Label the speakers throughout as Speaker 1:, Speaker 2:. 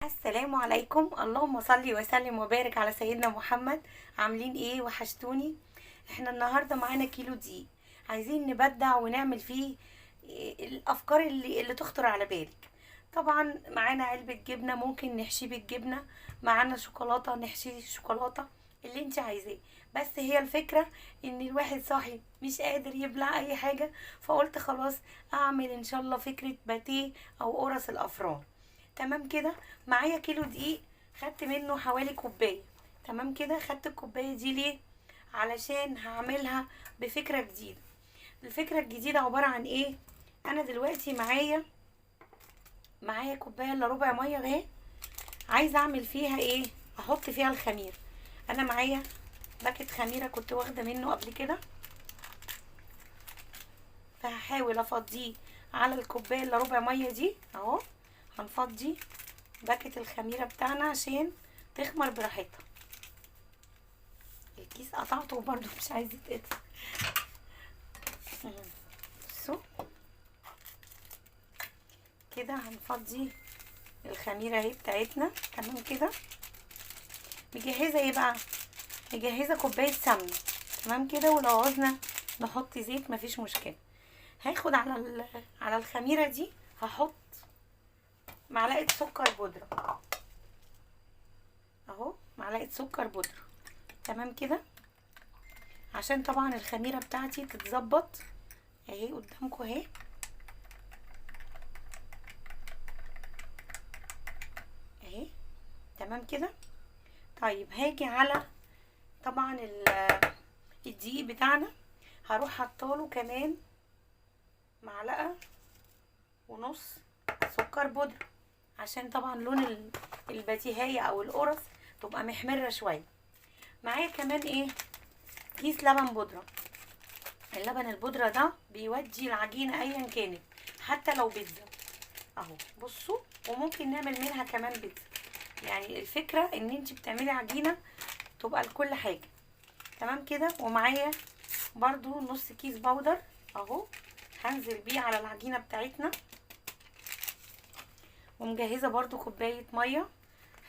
Speaker 1: السلام عليكم، اللهم صل وسلم وبارك على سيدنا محمد. عاملين ايه؟ وحشتوني. احنا النهارده معانا كيلو دقيق، عايزين نبدع ونعمل فيه الافكار اللي تخطر على بالك. طبعا معانا علبة جبنة ممكن نحشي بالجبنة، معانا شوكولاتة نحشي شوكولاتة، اللي انت عايزاه. بس هي الفكرة ان الواحد صاحي مش قادر يبلع اي حاجة، فقلت خلاص اعمل ان شاء الله فكرة باتيه او قرص الافران. تمام كده. معايا كيلو دقيق، خدت منه حوالي كوباية. تمام كده. خدت الكوباية دي ليه؟ علشان هعملها بفكرة جديدة. الفكرة الجديدة عبارة عن ايه؟ انا دلوقتي معايا كوباية الا ربع مية اهي. عايزة اعمل فيها ايه؟ احط فيها الخمير. انا معايا باكت خميرة كنت واخدة منه قبل كده، فهحاول افضيه على الكوباية الا ربع مية دي اهو. هنفضي باكت الخميرة بتاعنا عشان تخمر براحتها. الكيس قطعته برضو مش عايز يتقطع. بصوا كده هنفضي الخميرة اهي بتاعتنا. تمام كده. مجهزة ايه بقى؟ مجهزة كوباية سمنة. تمام كده. ولو عوزنا نحط زيت مفيش مشكلة. هاخد على الخميرة دي هحط معلقة سكر بودرة اهو، معلقة سكر بودرة. تمام كده. عشان طبعا الخميرة بتاعتي تتظبط اهي قدامكم اهي. اهي. تمام كده. طيب هاجي على طبعا الدقيق بتاعنا، هروح حطاله كمان معلقة ونص سكر بودرة، عشان طبعا لون الباتيهاية او القرص تبقى محمرة شوية. معايا كمان ايه؟ كيس لبن بودرة. اللبن البودرة ده بيودي العجينة ايا كانت، حتى لو بيتزا اهو. بصوا، وممكن نعمل منها كمان بيتزا. يعني الفكرة ان انت بتعملي عجينة تبقى لكل حاجة. تمام كده. ومعايا برضو نص كيس بودر اهو، هنزل بيه على العجينة بتاعتنا. ومجهزة برضو كوباية مية.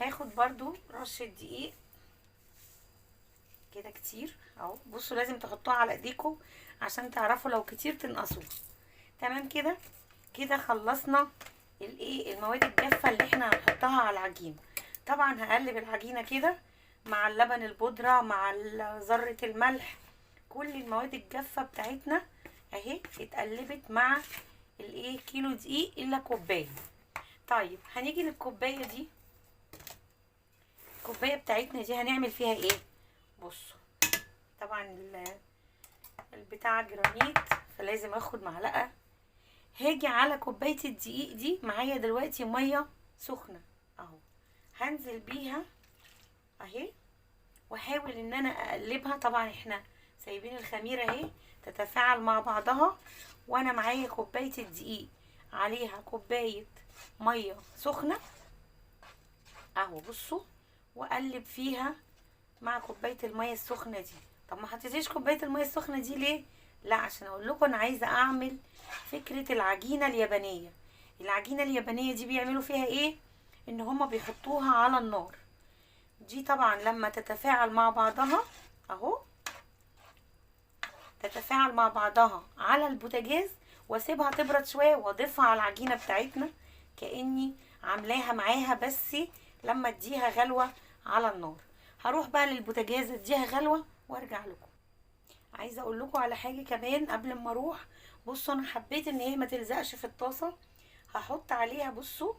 Speaker 1: هاخد برضو رشة دقيق كده كتير اهو. بصوا لازم تحطوها على ايديكم عشان تعرفوا لو كتير تنقصوها. تمام كده. كده خلصنا المواد الجافة اللي احنا هنحطها على العجينة. طبعا هقلب العجينة كده مع اللبن البودرة مع ذرة الملح، كل المواد الجافة بتاعتنا اهي اتقلبت مع كيلو دقيق الا كوباية. طيب هنيجي للكوباية دي. الكوباية بتاعتنا دي هنعمل فيها ايه؟ بصوا طبعا البتاع جرانيت، فلازم اخد معلقة. هاجي على كوباية الدقيق دي، معايا دلوقتي مية سخنة اهو، هنزل بيها اهي. واحاول ان انا اقلبها. طبعا احنا سايبين الخميرة اهي تتفاعل مع بعضها، وانا معايا كوباية الدقيق عليها كوباية مية سخنة اهو. بصوا، واقلب فيها مع كوباية المية السخنة دي. طب ما حطيتيش كوباية المية السخنة دي ليه؟ لا، عشان اقول لكم انا عايزة اعمل فكرة العجينة اليابانية. العجينة اليابانية دي بيعملوا فيها ايه؟ ان هما بيحطوها على النار. دي طبعا لما تتفاعل مع بعضها اهو، تتفاعل مع بعضها على البوتاجاز، واسيبها تبرد شوية واضيفها على العجينة بتاعتنا كأني عاملاها معاها. بس لما اديها غلوة على النار، هروح بقى للبوتاجاز اديها غلوة وارجع لكم. عايزة اقول لكم على حاجة كمان قبل ما اروح. بصوا انا حبيت ان هي ما تلزقش في الطاسة، هحط عليها بصوا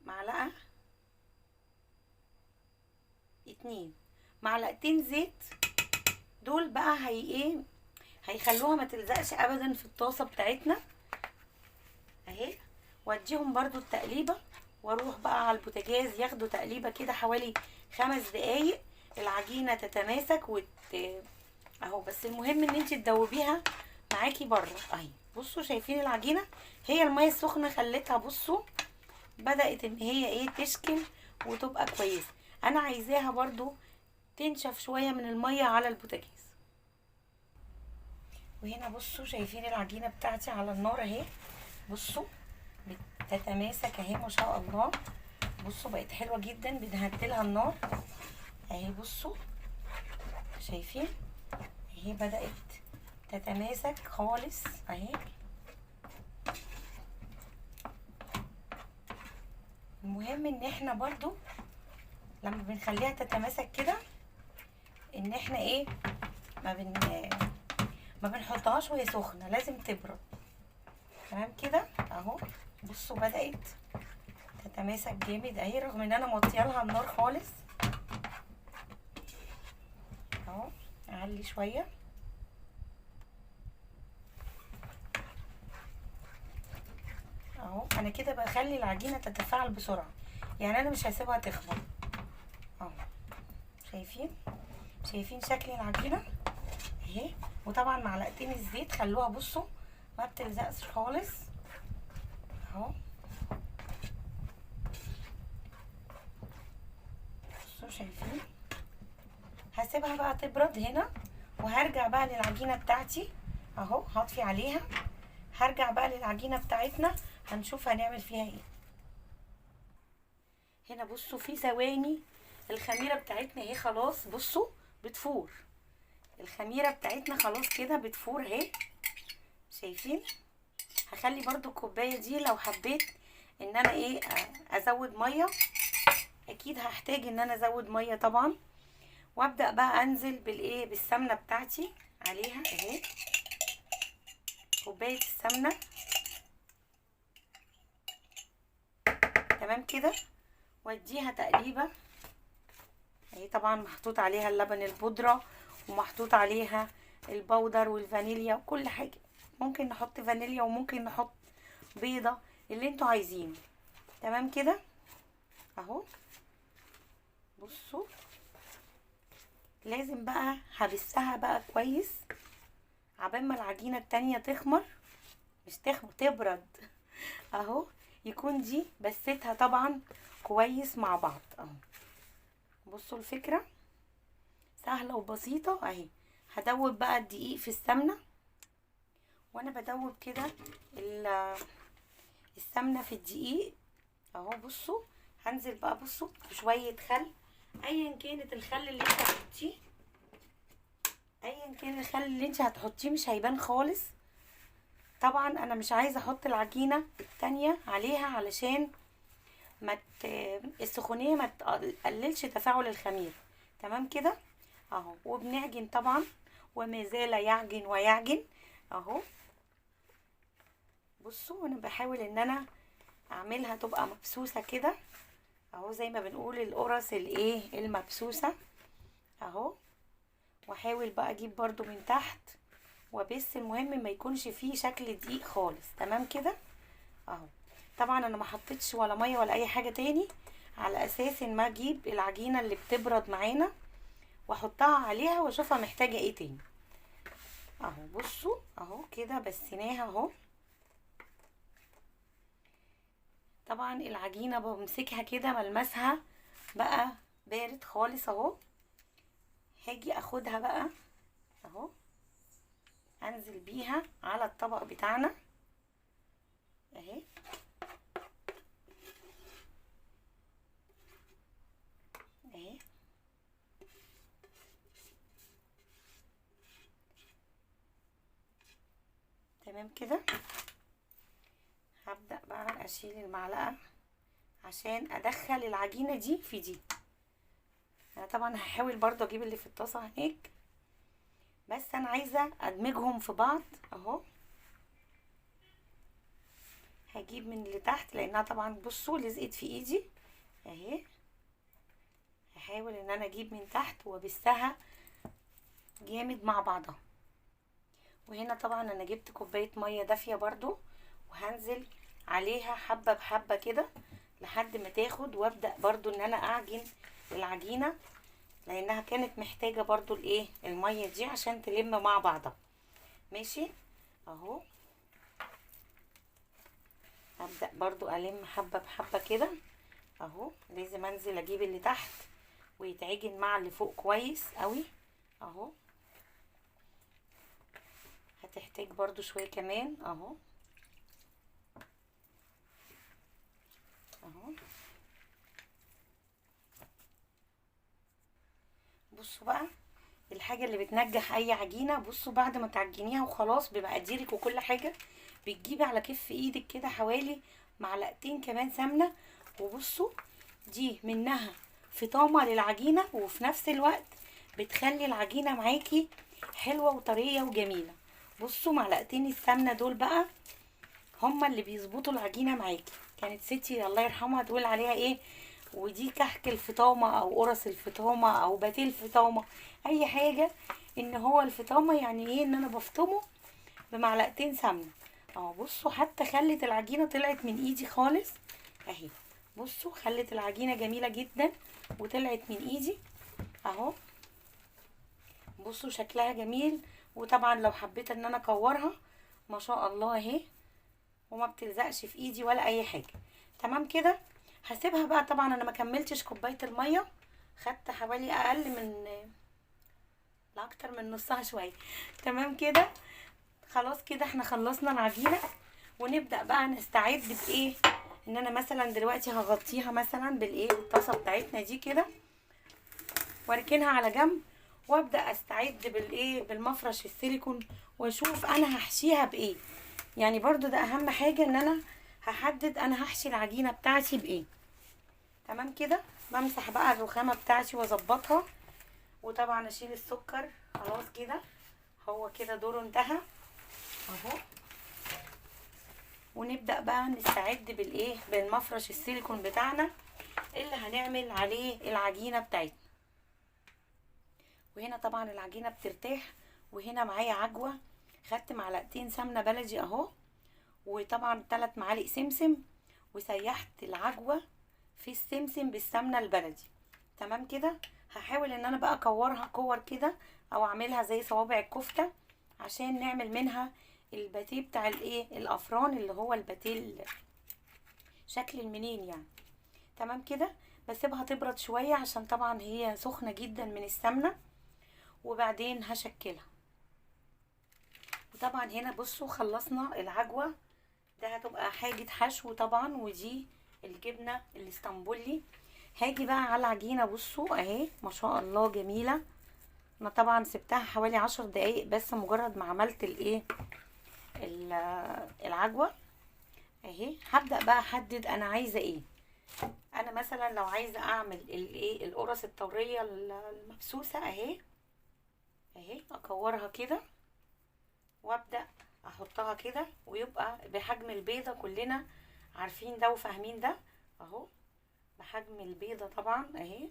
Speaker 1: معلقة، اتنين معلقتين زيت. دول بقى هيخلوها ما تلزقش ابدا في الطاسة بتاعتنا اهي. واديهم برضو التقليبة، واروح بقى على البوتاجاز ياخدوا تقليبة كده حوالي 5 دقايق. العجينة تتماسك اهو. بس المهم ان انت تدوبيها معاكي بره اهي. بصوا شايفين العجينة؟ هي المية السخنة خلتها بصوا بدأت ان هي تشكل وتبقى كويسة. انا عايزاها برضو تنشف شوية من المية على البوتاجاز. وهنا بصوا شايفين العجينة بتاعتي على النار اهي. بصوا تتماسك اهي ما شاء الله. بصوا بقت حلوه جدا. بنهدلها النار اهي. بصوا شايفين اهي بدأت تتماسك خالص اهي. المهم ان احنا برضو لما بنخليها تتماسك كده ان احنا ايه ما بنحطهاش وهي سخنه، لازم تبرد. تمام كده اهو. بصوا بدأت تتماسك جامد اهي رغم ان انا موطيالها النار خالص اهو. اعلي شويه اهو. انا كده بخلي العجينه تتفاعل بسرعه، يعني انا مش هسيبها تخمر اهو. شايفين شكل العجينه اهي. وطبعا معلقتين الزيت خلوها بصوا ما بتلزقش خالص اهو. بصوا شايفين. هسيبها بقى تبرد هنا وهرجع بقى للعجينه بتاعتي اهو. هطفي عليها، هرجع بقى للعجينه بتاعتنا هنشوف هنعمل فيها ايه. هنا بصوا في ثواني الخميره بتاعتنا اهي خلاص. بصوا بتفور الخميره بتاعتنا خلاص كده بتفور اهي. شايفين. هخلي برضو الكوبايه دي لو حبيت ان انا ايه ازود ميه، اكيد هحتاج ان انا ازود ميه طبعا. وابدا بقى انزل بالايه بالسمنه بتاعتي عليها اهي. كوبايه السمنه تمام كده. واديها تقليبه اهي. طبعا محطوط عليها اللبن البودره ومحطوط عليها البودر والفانيليا وكل حاجه. ممكن نحط فانيليا وممكن نحط بيضه اللي انتوا عايزينه. تمام كده اهو. بصوا لازم بقى هبسها بقى كويس عبال ما العجينه التانية تخمر، مش تخمر تبرد اهو. يكون دي بستها طبعا كويس مع بعض اهو. بصوا الفكره سهله وبسيطه اهي. هدوب بقى الدقيق في السمنه. وانا بدوب كده السمنه في الدقيق اهو. بصوا هنزل بقى بصوا بشويه خل. ايا كانت الخل اللي انت هتحطيه، ايا كان الخل اللي انت هتحطيه مش هيبان خالص. طبعا انا مش عايزه احط العجينه التانية عليها علشان السخونيه ما تقللش تفاعل الخميره. تمام كده اهو. وبنعجن طبعا وما زال يعجن ويعجن اهو. بصوا انا بحاول ان انا اعملها تبقى مبسوسه كده اهو، زي ما بنقول القرص الايه المبسوسه اهو. واحاول بقى اجيب برضو من تحت وبس. المهم ما يكونش فيه شكل دقيق خالص. تمام كده اهو. طبعا انا ما حطيتش ولا ميه ولا اي حاجه تاني على اساس ان ما اجيب العجينه اللي بتبرد معانا واحطها عليها واشوفها محتاجه ايه تاني اهو. بصوا اهو كده بسيناها اهو. طبعا العجينه بمسكها كده ملمسها بقى بارد خالص اهو. هاجي اخدها بقى اهو انزل بيها على الطبق بتاعنا اهي. اهي تمام كده. هبدأ بقى اشيل المعلقة عشان ادخل العجينة دي في دي. انا طبعا هحاول برضو اجيب اللي في الطاسة هناك، بس انا عايزة ادمجهم في بعض اهو. هجيب من اللي تحت لانها طبعا بصوا لزقت في ايدي اهي. هحاول ان انا اجيب من تحت وابسها جامد مع بعضها. وهنا طبعا انا جبت كوبايه ميه دافيه برضو وهنزل عليها حبه بحبه كده لحد ما تاخد. وابدا برضو ان انا اعجن العجينه لانها كانت محتاجه برضو الايه الميه دي عشان تلم مع بعضها. ماشي اهو. هبدا برضو الم حبه بحبه كده اهو. لازم انزل اجيب اللي تحت ويتعجن مع اللي فوق كويس قوي اهو. هتحتاج برضو شويه كمان اهو. اهو. بصوا بقى الحاجه اللي بتنجح اي عجينه، بصوا بعد ما تعجنيها وخلاص بمقاديرك وكل حاجه، بتجيبي على كف ايدك كده حوالي معلقتين كمان سمنه، وبصوا دي منها فطامه للعجينه، وفي نفس الوقت بتخلي العجينه معاكي حلوه وطريه وجميله. بصوا معلقتين السمنه دول بقى هما اللي بيظبطوا العجينه معاكي. كانت ستي الله يرحمها تقول عليها ايه، ودي كحك الفطامه او قرص الفطامه او باتيه الفطامه، اي حاجه ان هو الفطامه يعني ايه، ان انا بفطمه بمعلقتين سمنه. اهو بصوا حتى خلت العجينه طلعت من ايدي خالص اهي. بصوا خلت العجينه جميله جدا وطلعت من ايدي اهو. بصوا شكلها جميل، وطبعا لو حبيت ان انا اكورها ما شاء الله اهي، وما بتلزقش في ايدي ولا اي حاجه. تمام كده هسيبها بقى. طبعا انا ما كملتش كوبايه الميه، خدت حوالي اقل من، لا اكتر من نصها شويه. تمام كده خلاص كده احنا خلصنا العجينه، ونبدا بقى نستعد بايه، ان انا مثلا دلوقتي هغطيها مثلا بالايه، بالطاسه بتاعتنا دي كده، واركنها على جنب، وابدا استعد بالايه، بالمفرش السيليكون، واشوف انا هحشيها بايه. يعني برضو ده اهم حاجه، ان انا هحدد انا هحشي العجينه بتاعتي بايه. تمام كده بمسح بقى الرخامه بتاعتي واظبطها، وطبعا اشيل السكر. خلاص كده هو كده دوره انتهى اهو. ونبدا بقى نستعد بالايه، بالمفرش السيليكون بتاعنا اللي هنعمل عليه العجينه بتاعتنا. وهنا طبعا العجينه بترتاح، وهنا معايا عجوه، خدت معلقتين سمنه بلدي اهو، وطبعا 3 معالق سمسم، وسيحت العجوه في السمسم بالسمنه البلدي. تمام كده هحاول ان انا بقى اكورها كور كده، او اعملها زي صوابع الكفته، عشان نعمل منها الباتيه بتاع الايه، الافران، اللي هو الباتيه شكل المنين يعني. تمام كده بسيبها تبرد شويه، عشان طبعا هي سخنه جدا من السمنه، وبعدين هشكلها. وطبعا هنا بصوا خلصنا العجوه، ده هتبقى حاجة حشو طبعا، ودي الجبنة الاسطنبولي. هاجي بقى على العجينة، بصوا اهي ما شاء الله جميلة. انا طبعا سبتها حوالي 10 دقايق بس، مجرد ما عملت الايه، العجوة اهي. هبدأ بقى احدد انا عايزة ايه. انا مثلا لو عايزة اعمل الايه، القرص الطورية المبسوسة اهي، اهي اكورها كده، وابدأ احطها كده، ويبقى بحجم البيضة، كلنا عارفين ده وفاهمين ده اهو، بحجم البيضة طبعا اهي.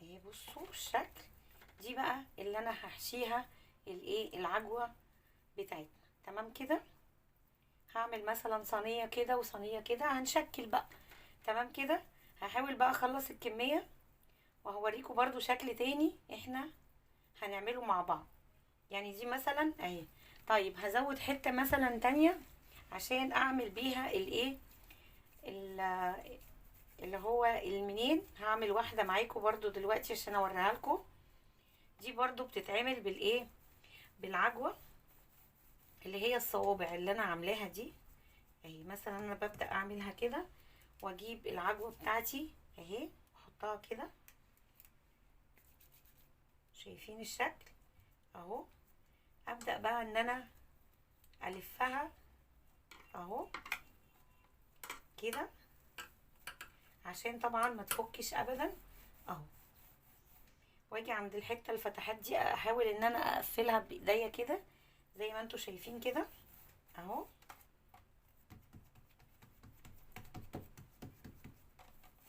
Speaker 1: اهي بصوا الشكل. دي بقى اللي انا هحشيها الايه، العجوة بتاعتنا. تمام كده هعمل مثلا صينية كده وصينية كده، هنشكل بقى. تمام كده هحاول بقى اخلص الكمية، وهوريكم برضو شكل تاني احنا هنعمله مع بعض. يعني دي مثلا اهي. طيب هزود حتة مثلا تانية عشان اعمل بيها الايه، اللي هو المنين. هعمل واحدة معاكم برضو دلوقتي عشان اوريها لكم. دي برضو بتتعمل بالايه، بالعجوة، اللي هي الصوابع اللي انا عاملاها دي اهي. مثلا انا ببدأ اعملها كده، واجيب العجوة بتاعتي اهي، احطها كده، شايفين الشكل اهو. ابدأ بقى ان انا الفها اهو كده، عشان طبعا ما تفكش ابدا اهو. واجي عند الحته الفتحات دي احاول ان انا اقفلها بايديا كده، زي ما انتوا شايفين كده اهو.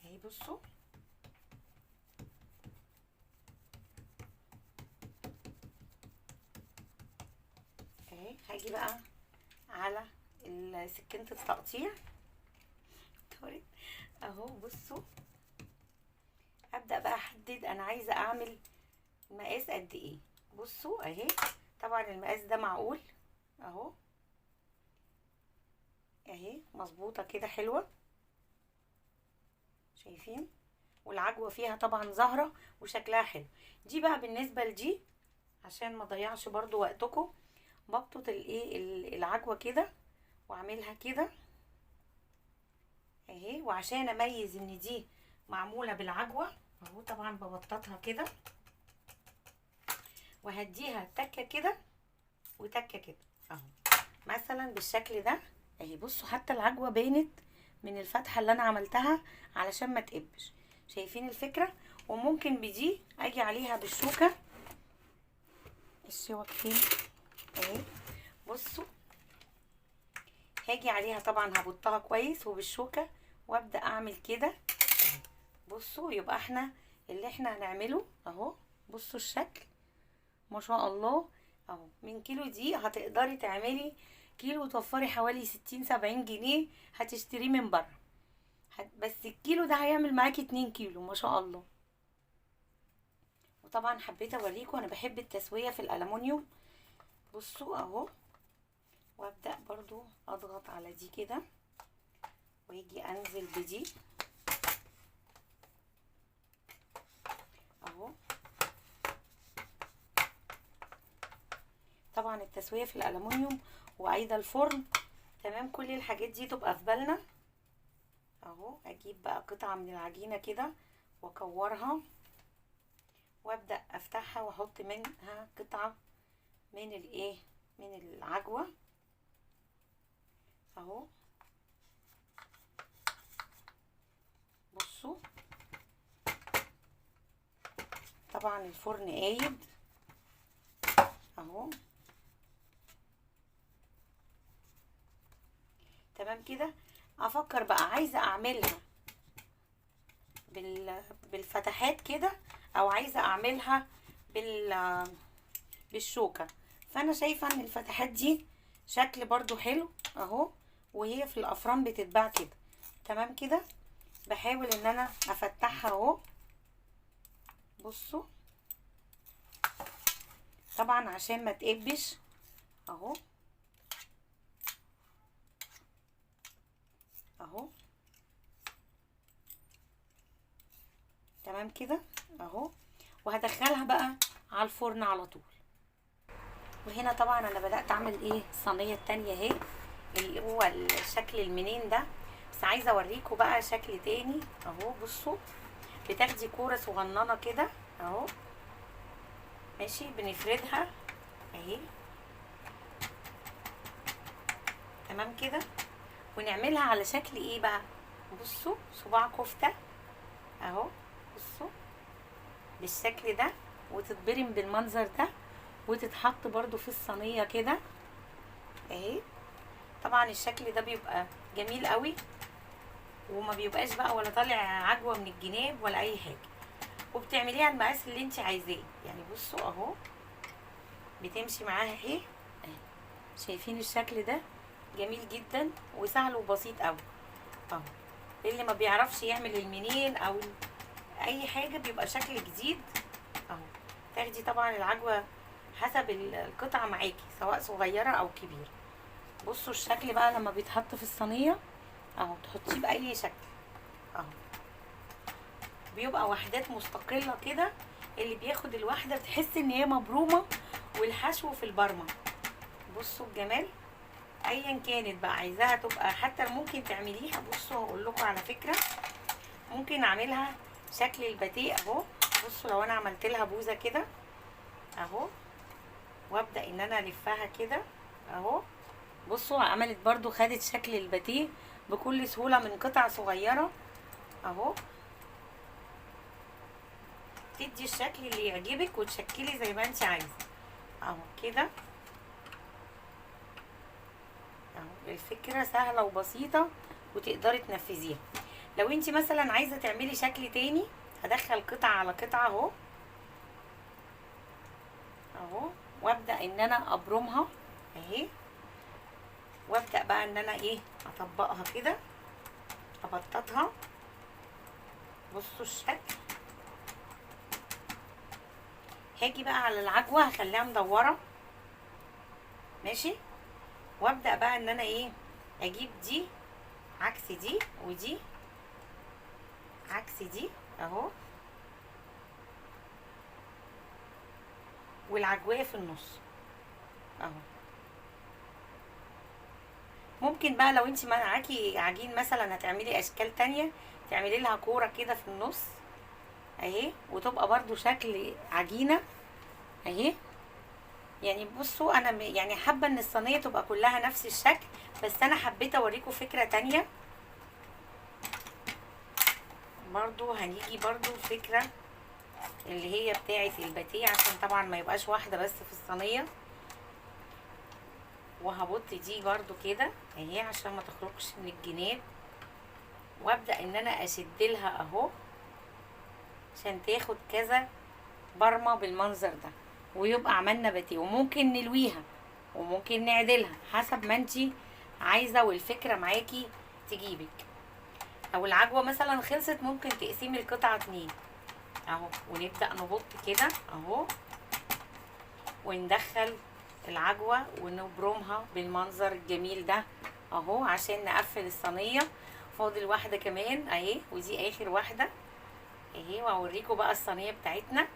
Speaker 1: اهي بصوا اهي. هاجي بقى على سكينه التقطيع اهو. بصوا ابدا بقى احدد انا عايزه اعمل مقاس قد ايه. بصوا اهي طبعا المقاس ده معقول اهو، اهي مظبوطه كده حلوه، شايفين؟ والعجوه فيها طبعا زهره وشكلها حلو. دي بقى بالنسبه لدي، عشان ما اضيعش برضو وقتكم، ببطط الايه، العجوه كده، واعملها كده اهي. وعشان اميز ان دي معموله بالعجوه اهو، طبعا ببططها كده وهديها تكه كده وتكه كده اهو، مثلا بالشكل ده اهي. بصوا حتى العجوه بانت من الفتحه اللي انا عملتها علشان ما تقبش. شايفين الفكره؟ وممكن بدي اجي عليها بالشوكه. الشوك فين؟ اهي. بصوا هاجي عليها طبعا هبطها كويس وبالشوكه وابدا اعمل كده. بصوا يبقى احنا اللي احنا هنعمله اهو. بصوا الشكل ما شاء الله اهو. من كيلو دي هتقدري تعملي كيلو، توفري حوالي 60-70 جنيه هتشتريه من بره. بس الكيلو ده هيعمل معاكي 2 كيلو ما شاء الله. وطبعا حبيت اوريكم انا بحب التسويه في الالومنيوم. بصوا اهو. وابدا برضو اضغط على دي كده واجي انزل بدي اهو. طبعا التسويه في الالومنيوم وايضا الفرن تمام، كل الحاجات دي تبقى في بالنا اهو. اجيب بقى قطعه من العجينه كده واكورها وابدا افتحها واحط منها قطعه من الايه، من العجوه اهو. بصوا طبعا الفرن قايد اهو تمام كده. افكر بقى عايزه اعملها بالفتحات كده او عايزه اعملها بالشوكه. فانا شايفه ان الفتحات دي شكل برضو حلو اهو، وهي في الافران بتتباع كده تمام كده. بحاول ان انا افتحها اهو. بصوا طبعا عشان ما تقبش اهو اهو تمام كده اهو. وهدخلها بقى على الفرن على طول. وهنا طبعا انا بدأت اعمل ايه الصينية التانية اهي، اللي هو الشكل المنين ده. بس عايزة اوريكم بقى شكل تاني اهو. بصوا بتاخدي كورة صغننة كده اهو ماشي، بنفردها اهي تمام كده، ونعملها على شكل ايه بقى. بصوا صباع كفتة اهو. بصوا بالشكل ده وتتبرم بالمنظر ده وتتحط برضو في الصينية كده اهي. طبعا الشكل ده بيبقى جميل قوي وما بيبقاش بقى ولا طالع عجوة من الجناب ولا اي حاجة، وبتعمليها المقاس اللي انت عايزاه يعني. بصوا اهو بتمشي معاها اهي. شايفين الشكل ده جميل جدا وسهل وبسيط قوي اهو. اللي ما بيعرفش يعمل المنين او اي حاجة بيبقى شكل جديد اهو. تاخدي طبعا العجوة حسب القطعة معاكي سواء صغيرة او كبيرة. بصوا الشكل بقى لما بيتحط في الصينية اهو، تحطيه باي شكل اهو، بيبقى وحدات مستقلة كده. اللي بياخد الواحدة بتحس ان هي مبرومة والحشو في البرمة. بصوا الجمال. ايا كانت بقى عايزاها تبقى حتى ممكن تعمليها. بصوا هقول لكم على فكرة، ممكن اعملها شكل الباتيه اهو. بصوا لو انا عملت لها بوزة كده اهو وابدأ ان انا الفها كده اهو. بصوا عملت برضو، خدت شكل الباتيه بكل سهولة من قطع صغيرة اهو. تدي الشكل اللي يعجبك وتشكلي زي ما انت عايزة اهو كده اهو. الفكرة سهلة وبسيطة وتقدري تنفذيها. لو انت مثلا عايزة تعملي شكل تاني هدخل قطعة على قطعة اهو اهو، وابدأ ان انا ابرمها اهي، وابدأ بقى ان انا ايه اطبقها كده ابططها. بصوا الشكل. هاجي بقى على العجوة هخليها مدورة ماشي، وابدأ بقى ان انا ايه اجيب دي عكس دي ودي عكس دي اهو، والعجوية في النص اهو. ممكن بقى لو انت معاكي عجين مثلا هتعملي اشكال تانية، تعملي لها كورة كده في النص اهي، وتبقى برضو شكل عجينة اهي. يعني بصوا انا يعني حابة ان الصينية تبقى كلها نفس الشكل، بس انا حبيت اوريكم فكرة تانية. برضو هنيجي برضو فكرة اللي هي بتاعة الباتيه، عشان طبعا ما يبقاش واحدة بس في الصينية. وهبط دي برضو كده اهي عشان ما تخرجش من الجناب، وابدأ ان انا اشدلها اهو عشان تاخد كذا برمة بالمنظر ده، ويبقى عملنا باتيه. وممكن نلويها وممكن نعدلها حسب ما انتي عايزة والفكرة معاكي تجيبك. او العجوة مثلا خلصت ممكن تقسمي القطعة 2 اهو، ونبدأ نبط كده اهو، وندخل العجوة ونبرمها بالمنظر الجميل ده اهو عشان نقفل الصينية. فاضل واحدة كمان اهي، ودي اخر واحدة اهي، واوريكم بقى الصينية بتاعتنا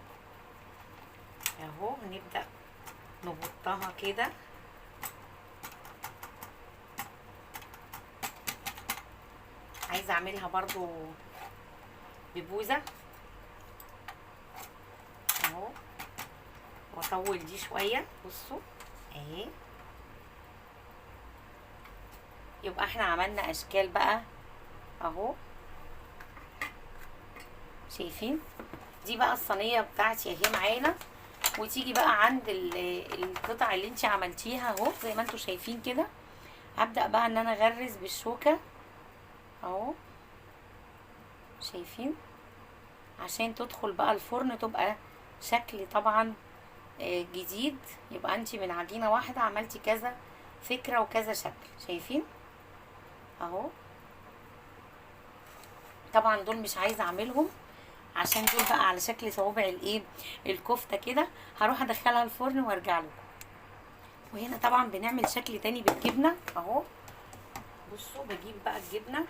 Speaker 1: اهو. نبدأ نبطها كده عايزة اعملها برضو ببوزة اهو، واطول دي شوية بصوا اهي. يبقى احنا عملنا اشكال بقى اهو، شايفين؟ دي بقى الصينية بتاعتي اهي معانا. وتيجي بقى عند القطع اللي انت عملتيها اهو زي ما انتوا شايفين كده. هبدأ بقى ان انا اغرز بالشوكة اهو، شايفين؟ عشان تدخل بقى الفرن تبقى شكل طبعا جديد. يبقى انت من عجينة واحدة عملتي كذا فكرة وكذا شكل، شايفين اهو. طبعا دول مش عايزة اعملهم عشان دول بقى على شكل صوابع الايه الكفتة كده. هروح ادخلها الفرن وارجع لكم. وهنا طبعا بنعمل شكل تاني بالجبنة اهو. بصوا بجيب بقى الجبنة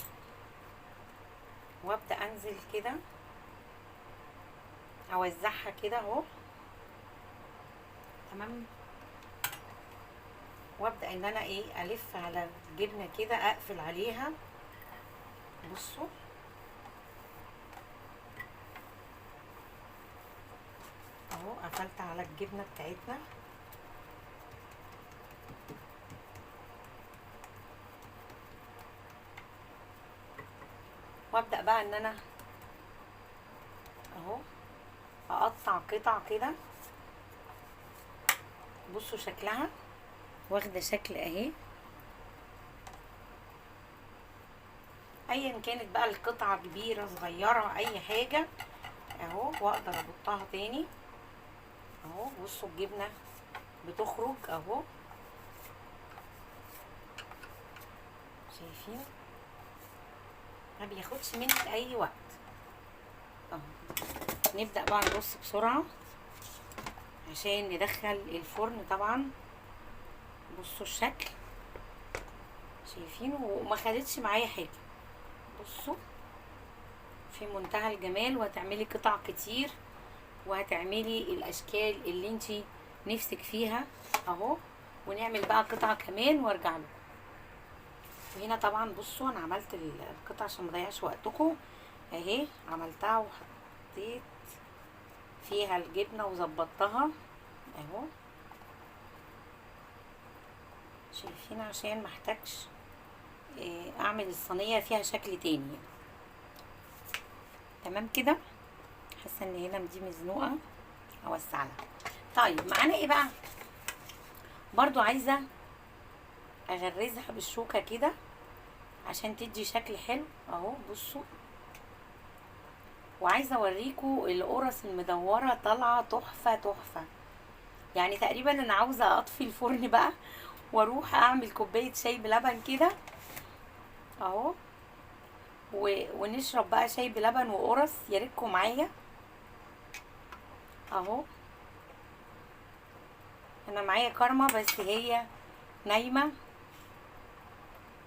Speaker 1: وابدأ انزل كده اوزعها كده اهو، تمام. وابدأ ان انا ايه الف على الجبنة كده، اقفل عليها بصوا اهو. قفلت على الجبنة بتاعتنا وابدأ بقى ان انا اهو اقطع قطع كده. بصوا شكلها واخده شكل اهي، ايا كانت بقى القطعه كبيره صغيره اي حاجه اهو. واقدر ابطها تاني اهو. بصوا الجبنه بتخرج اهو، شايفين؟ ما بياخدش منك اي وقت اهو. نبدأ بقى نرص بسرعة عشان ندخل الفرن طبعا. بصوا الشكل، شايفين؟ وما خدتش معايا حاجة بصوا، في منتهى الجمال. وهتعملي قطع كتير وهتعملي الاشكال اللي انتي نفسك فيها اهو. ونعمل بقى قطعة كمان وارجع لكم. وهنا طبعا بصوا انا عملت القطعة عشان مضيعش وقتكم اهي. عملتها وحطيت فيها الجبنة وظبطتها اهو، شايفين؟ عشان محتاجش اعمل الصينية فيها شكل تاني. تمام كده. حاسه ان هنا دي مزنوقه اوسع لها. طيب معانا ايه بقى؟ برضو عايزه اغرزها بالشوكه كده عشان تدي شكل حلو اهو بصوا. وعايزه اوريكم القرص المدوره طالعه تحفه تحفه. يعني تقريبا انا عاوزه اطفي الفرن بقى واروح اعمل كوبايه شاي بلبن كده اهو، ونشرب بقى شاي بلبن وقرص. يا ريتكم معايا اهو. انا معايا كارما بس هي نايمه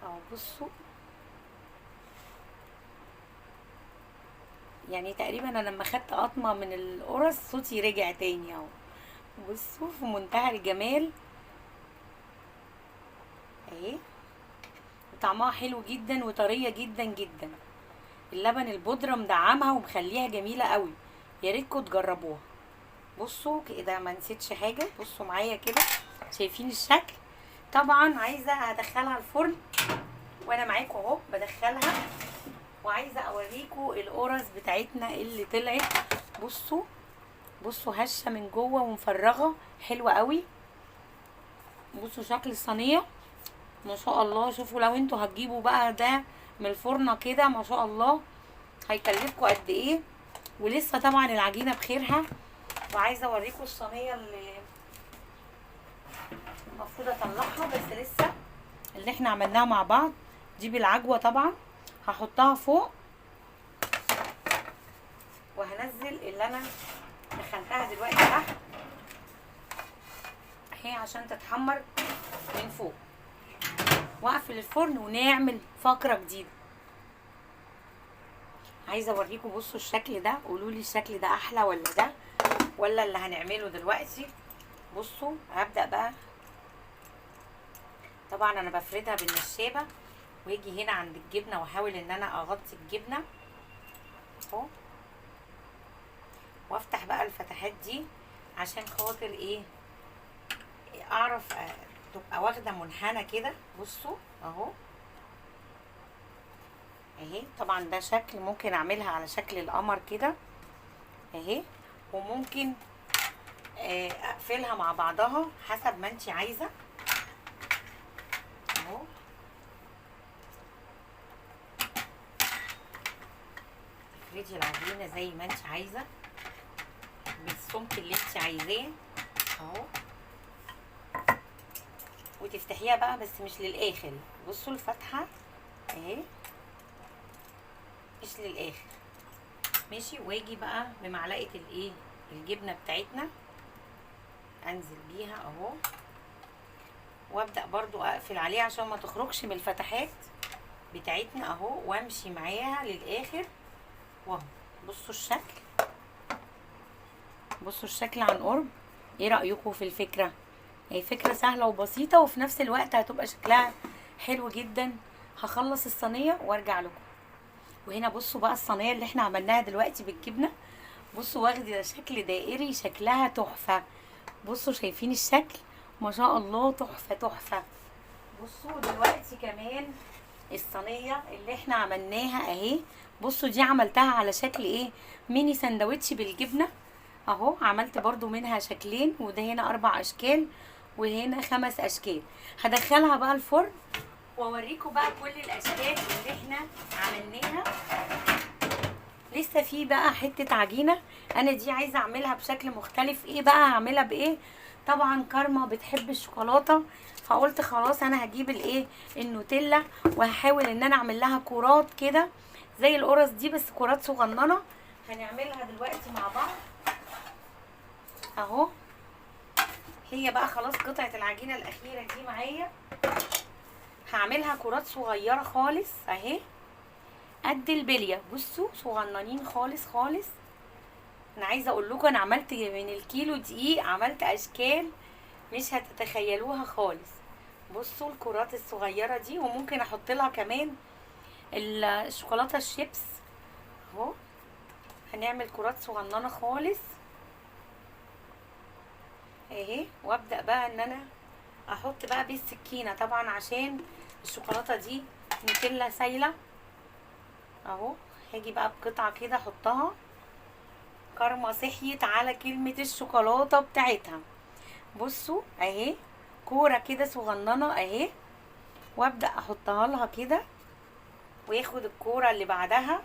Speaker 1: اهو بصوا. يعني تقريبا انا لما خدت قطمه من القرص صوتي رجع تاني اهو. بصوا في منتهى الجمال اهي. طعمها حلو جدا وطريه جدا جدا. اللبن البودره مدعمها ومخليها جميله قوي، يا ريتكم تجربوها. بصوا كده ما نسيتش حاجه، بصوا معايا كده، شايفين الشكل؟ طبعا عايزه هدخلها الفرن وانا معاكم اهو بدخلها، وعايزه اوريكم القرص بتاعتنا اللي طلعت. بصوا بصوا هشه من جوه ومفرغه، حلوه قوي. بصوا شكل الصينيه ما شاء الله. شوفوا لو انتوا هتجيبوا بقى ده من الفرن كده ما شاء الله هيكلفكم قد ايه. ولسه طبعا العجينه بخيرها. وعايزه اوريكم الصينيه اللي المفروض اطلعها، بس لسه اللي احنا عملناها مع بعض دي بالعجوه طبعا. هحطها فوق وهنزل اللي انا دخلتها دلوقتي تحت اهي عشان تتحمر من فوق، واقفل الفرن ونعمل فقره جديده. عايزه اوريكم بصوا الشكل ده، قولوا لي الشكل ده احلى ولا ده ولا اللي هنعمله دلوقتي. بصوا هبدا بقى، طبعا انا بفردها بالنشابه واجي هنا عند الجبنه واحاول ان انا اغطي الجبنه اهو، وافتح بقى الفتحات دي عشان خاطر ايه اعرف تبقى واخده منحنى كده. بصوا اهو اهي. طبعا ده شكل ممكن اعملها على شكل القمر كده اهي، وممكن اقفلها مع بعضها حسب ما انتي عايزه اهو. تفردي العجينه زي ما انتي عايزه بالسمك اللي انتي عايزاه اهو، وتفتحيها بقى بس مش للاخر. بصوا الفتحه اهي مش للاخر ماشي. واجي بقى بمعلقه الايه الجبنه بتاعتنا انزل بيها اهو، وابدا برضو اقفل عليها عشان ما تخرجش من الفتحات بتاعتنا اهو، وامشي معاها للاخر واهو. بصوا الشكل، بصوا الشكل عن قرب. ايه رايكم في الفكره؟ هي فكره سهله وبسيطه وفي نفس الوقت هتبقى شكلها حلو جدا. هخلص الصينيه وارجع لكم. وهنا بصوا بقى الصينيه اللي احنا عملناها دلوقتي بالجبنه، بصوا واخده شكل دائري، شكلها تحفه. بصوا شايفين الشكل ما شاء الله، تحفه تحفه. بصوا دلوقتي كمان الصينيه اللي احنا عملناها اهي، بصوا دي عملتها على شكل ايه ميني سندوتش بالجبنه اهو. عملت برضو منها شكلين، وده هنا 4 اشكال وهنا 5 اشكال. هدخلها بقى الفرن واوريكم بقى كل الاشكال اللي احنا عملناها. لسه في بقى حته عجينه انا دي عايزه اعملها بشكل مختلف. ايه بقى هعملها بايه؟ طبعا كارما بتحب الشوكولاته، فقلت خلاص انا هجيب الايه النوتيلا، وهحاول ان انا اعمل لها كرات كده زي القرص دي بس كرات صغننه. هنعملها دلوقتي مع بعض اهو. هي بقى خلاص قطعه العجينه الاخيره دي معايا، هعملها كرات صغيره خالص اهي قد البليه. بصوا صغننين خالص خالص. انا عايزه اقول لكم انا عملت من الكيلو دقيق عملت اشكال مش هتتخيلوها خالص. بصوا الكرات الصغيره دي، وممكن احط لها كمان الشوكولاته الشيبس اهو. هنعمل كرات صغننه خالص اهي، وابدا بقى ان انا احط بقى بالسكينه طبعا عشان الشوكولاته دي نوتيلا سايله اهو. هاجي بقى بقطعه كده احطها. كارما صحيت على كلمه الشوكولاته بتاعتها. بصوا اهي كوره كده صغننه اهي، وابدا احطها لها كده، وياخد الكوره اللي بعدها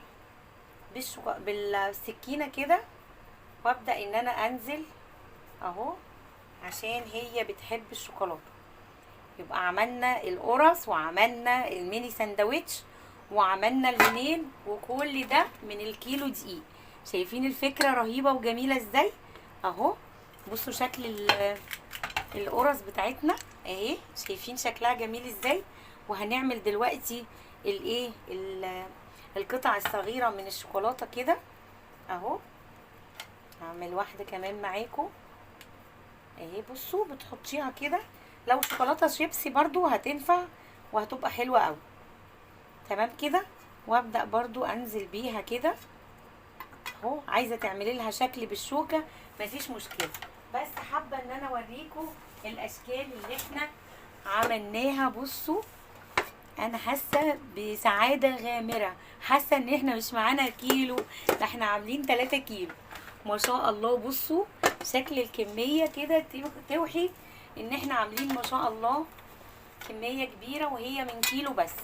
Speaker 1: بالسكينه كده، وابدا ان انا انزل اهو عشان هي بتحب الشوكولاته. يبقى عملنا القرص وعملنا الميني ساندويتش وعملنا البنين، وكل ده من الكيلو دقيق. شايفين الفكره رهيبه وجميله ازاي اهو. بصوا شكل القرص بتاعتنا اهي، شايفين شكلها جميل ازاي. وهنعمل دلوقتي الايه القطع الصغيره من الشوكولاته كده اهو. هعمل واحده كمان معاكم اهي. بصوا بتحطيها كده، لو شوكولاته شيبسي برضو هتنفع وهتبقى حلوه قوي. تمام كده. وابدا برضو انزل بيها كده اهو. عايزه تعملي لها شكل بالشوكه مفيش مشكله، بس حابه ان انا اوريكم الاشكال اللي احنا عملناها. بصوا انا حاسه بسعاده غامره، حاسه ان احنا مش معانا كيلو، ده احنا عاملين 3 كيلو ما شاء الله. بصوا شكل الكميه كده توحي ان احنا عاملين ما شاء الله كميه كبيره، وهي من كيلو بس.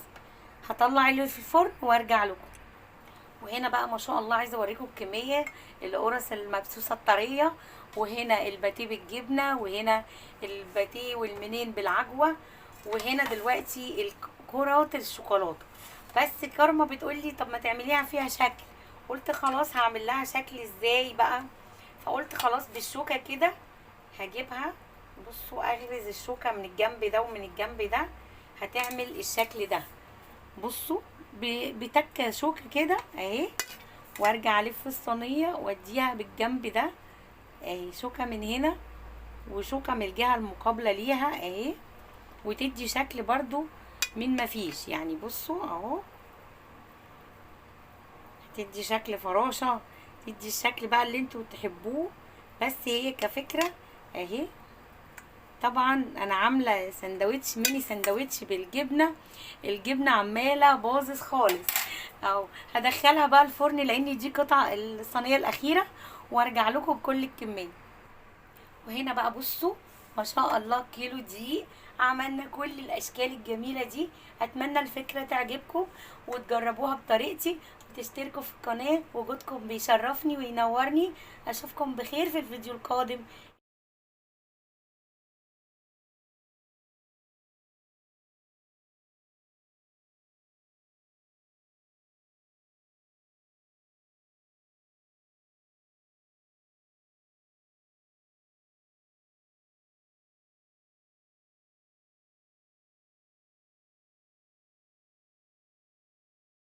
Speaker 1: هطلع اللي في الفرن وارجع لكم. وهنا بقى ما شاء الله عايزه اوريكم الكميه، القرص المبسوسه الطريه، وهنا الباتيه بالجبنه، وهنا الباتيه والمنين بالعجوه، وهنا دلوقتي الكرات الشوكولاته. بس كارما بتقولي طب ما تعمليها فيها شكل، قلت خلاص هعمل لها شكل ازاي بقى. فقلت خلاص بالشوكه كده هجيبها. بصوا اغرز الشوكه من الجنب ده ومن الجنب ده، هتعمل الشكل ده. بصوا بتكه شوكه كده اهي، وارجع الف الصينيه واديها بالجنب ده اهي، شوكه من هنا وشوكه من الجهه المقابله ليها اهي، وتدي شكل برضو من مفيش يعني. بصوا اهو تدي شكل فراشه، تدي الشكل بقى اللي انتوا تحبوه. بس هي كفكره اهي. طبعا انا عامله سندوتش ميني سندوتش بالجبنه، الجبنه عماله باظت خالص اهو. هدخلها بقى الفرن لان دي قطعه الصينيه الاخيره، وارجع لكم بكل الكميه. وهنا بقى بصوا ما شاء الله كيلو دقيق عملنا كل الاشكال الجميله دي. اتمنى الفكره تعجبكم وتجربوها بطريقتي، وتشتركوا في القناه، وجودكم بيشرفني وينورني. اشوفكم بخير في الفيديو القادم.